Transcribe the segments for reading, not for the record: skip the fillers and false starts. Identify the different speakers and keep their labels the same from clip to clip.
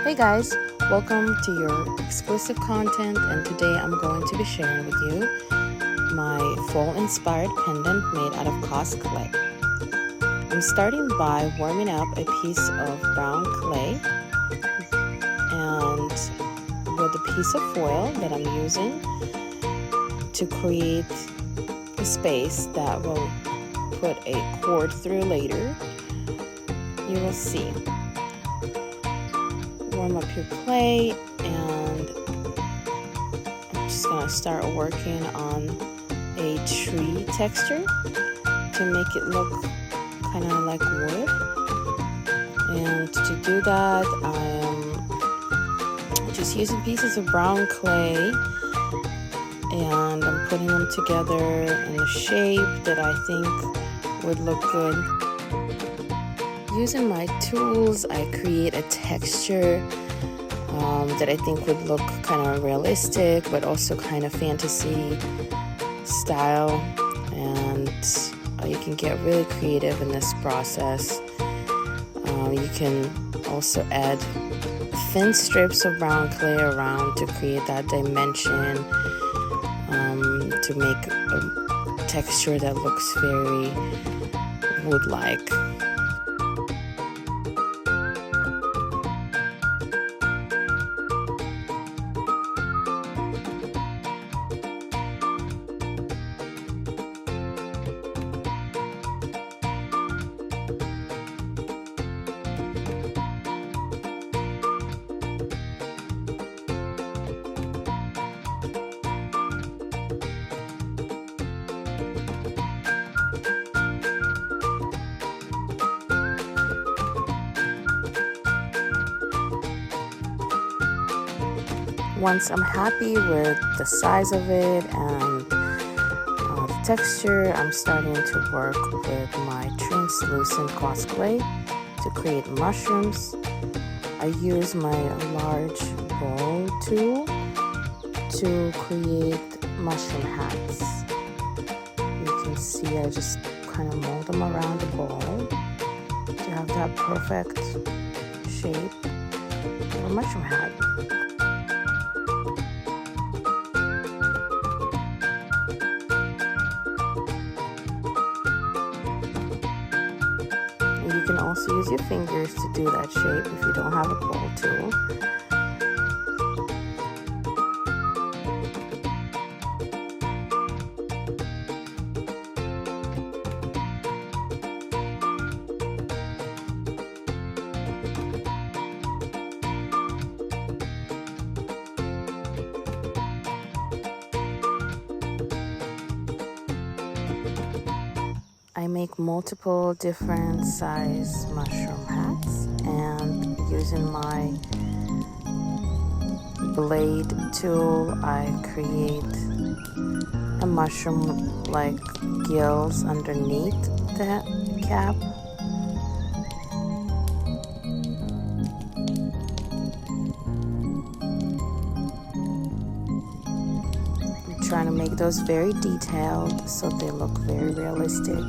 Speaker 1: Hey guys, welcome to your exclusive content, and today I'm going to be sharing with you my fall inspired pendant made out of cosplay. I'm starting by warming up a piece of brown clay and with a piece of foil that I'm using to create a space that will put a cord through later. You will see. Warm up your clay, and I'm just gonna start working on a tree texture to make it look kind of like wood. And to do that, I am just using pieces of brown clay, and I'm putting them together in a shape that I think would look good. Using my tools, I create a texture that I think would look kind of realistic, but also kind of fantasy style. And you can get really creative in this process. You can also add thin strips of brown clay around to create that dimension, to make a texture that looks very wood-like. Once I'm happy with the size of it and the texture, I'm starting to work with my translucent cosplay to create mushrooms. I use my large ball tool to create mushroom hats. You can see I just kind of mold them around the ball to have that perfect shape of a mushroom hat. You can also use your fingers to do that shape if you don't have a ball tool. I make multiple different size mushroom hats, and using my blade tool, I create a mushroom like gills underneath the cap. I'm trying to make those very detailed so they look very realistic.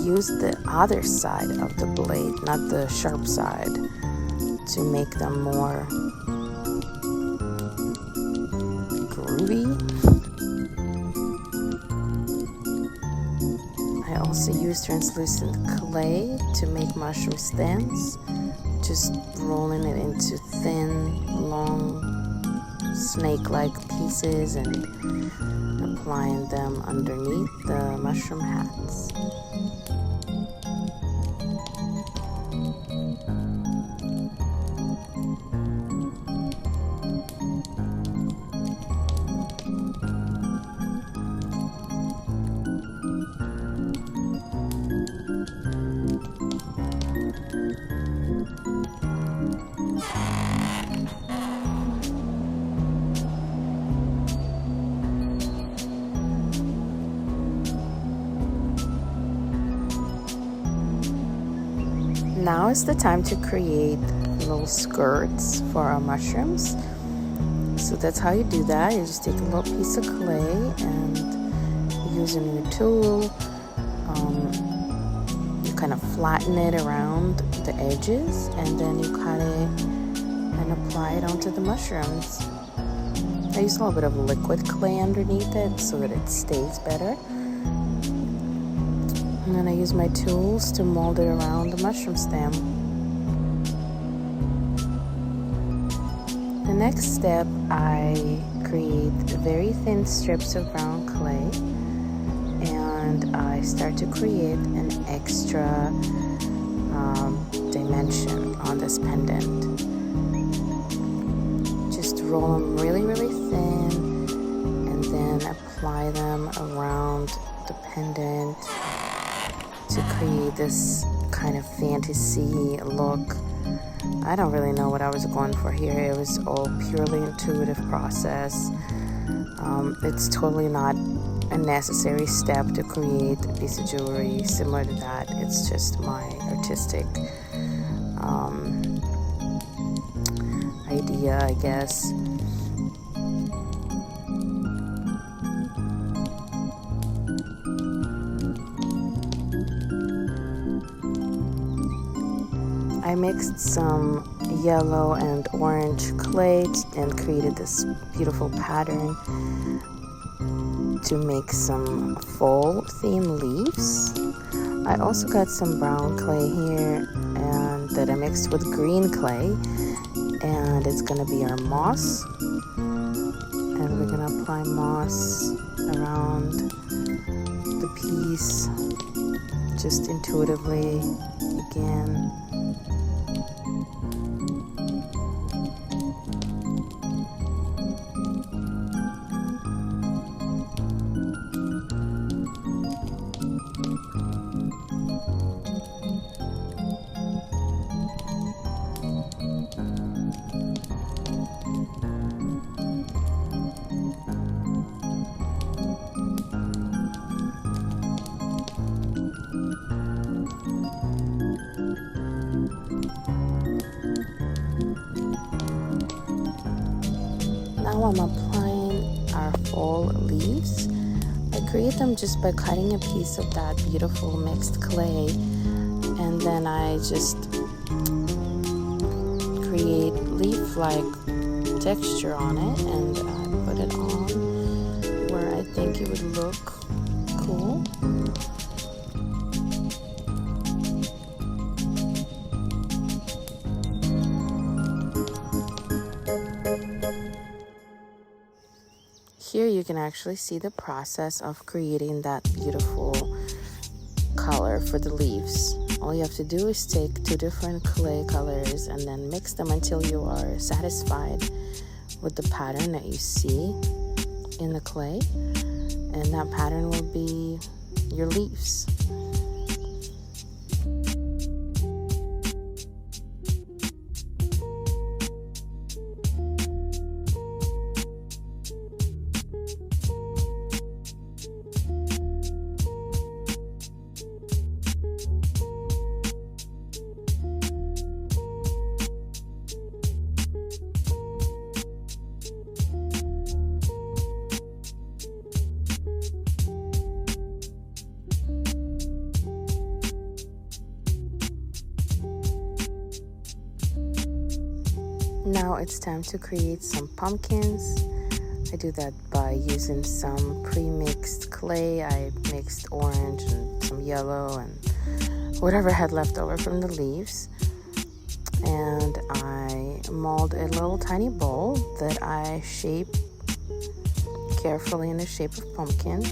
Speaker 1: Use the other side of the blade, not the sharp side, to make them more groovy. I also use translucent clay to make mushroom stems, just rolling it into thin, long, snake-like pieces and applying them underneath the mushroom hats. Now is the time to create little skirts for our mushrooms. So that's how you do that. You just take a little piece of clay and using your tool, you kind of flatten it around the edges and then you cut it and apply it onto the mushrooms. I use a little bit of liquid clay underneath it so that it stays better. And then I use my tools to mold it around the mushroom stem. The next step, I create very thin strips of brown clay and I start to create an extra dimension on this pendant. Just roll them really, really thin and then apply them around the pendant to create this kind of fantasy look. I don't really know what I was going for here. It was all purely intuitive process. It's totally not a necessary step to create a piece of jewelry similar to that. It's just my artistic idea, I guess. I mixed some yellow and orange clay and created this beautiful pattern to make some fall theme leaves. I also got some brown clay here and that I mixed with green clay, and it's gonna be our moss, and we're gonna apply moss around the piece just intuitively again. Now I'm applying our fall leaves. I create them just by cutting a piece of that beautiful mixed clay, and then I just create leaf-like texture on it, and I put it on where I think it would look cool. Here you can actually see the process of creating that beautiful color for the leaves. All you have to do is take two different clay colors and then mix them until you are satisfied with the pattern that you see in the clay, and that pattern will be your leaves. Now it's time to create some pumpkins. I do that by using some pre-mixed clay. I mixed orange and some yellow and whatever I had left over from the leaves. And I mold a little tiny bowl that I shape carefully in the shape of pumpkin.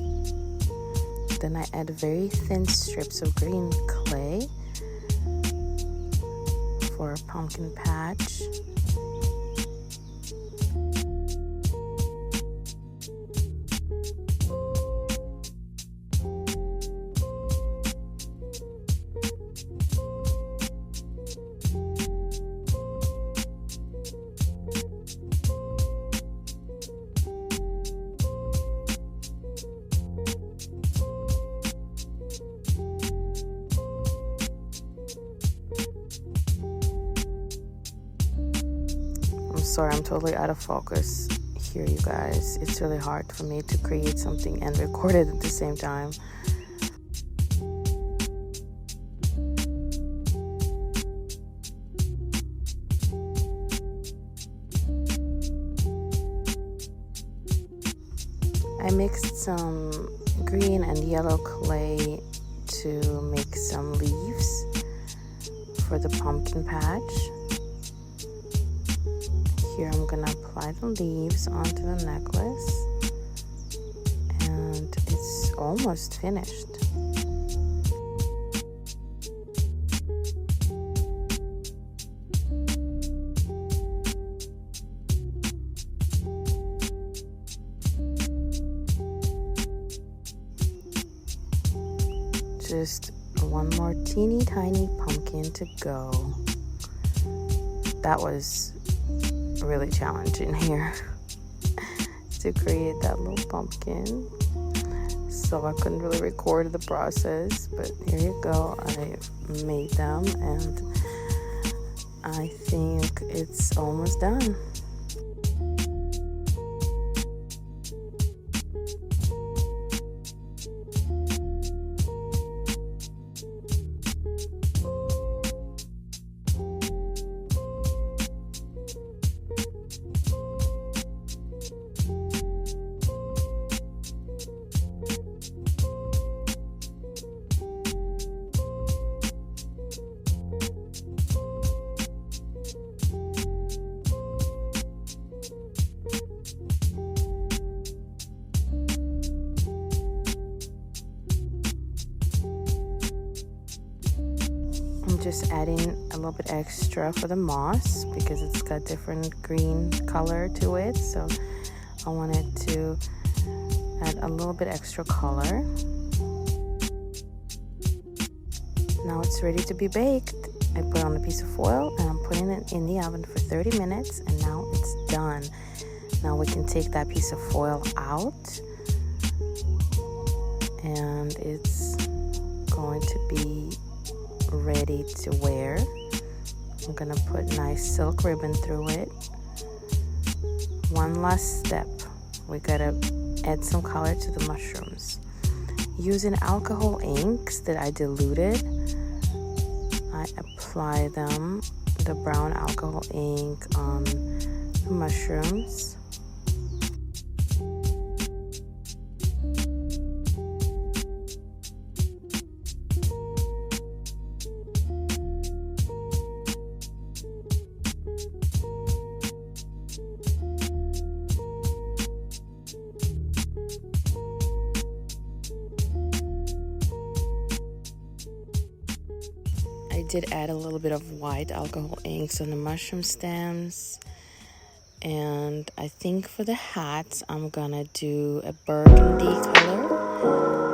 Speaker 1: Then I add very thin strips of green clay for a pumpkin patch. sorry, I'm totally out of focus here, you guys. It's really hard for me to create something and record it at the same time. I mixed some green and yellow clay to make some leaves for the pumpkin patch. Here I'm gonna apply the leaves onto the necklace, and it's almost finished. Just one more teeny tiny pumpkin to go. That was really challenging here to create that little pumpkin, so I couldn't really record the process, but here you go. I made them and I think it's almost done. I'm just adding a little bit extra for the moss because it's got different green color to it, so I wanted to add a little bit extra color. Now it's ready to be baked. I put on a piece of foil and I'm putting it in the oven for 30 minutes, and now it's done. Now we can take that piece of foil out and it's going to be ready to wear. I'm gonna put nice silk ribbon through it. One last step, we gotta add some color to the mushrooms. Using alcohol inks that I diluted, I apply them, the brown alcohol ink, on the mushrooms. I did add a little bit of white alcohol inks on the mushroom stems, and I think for the hats I'm gonna do a burgundy color.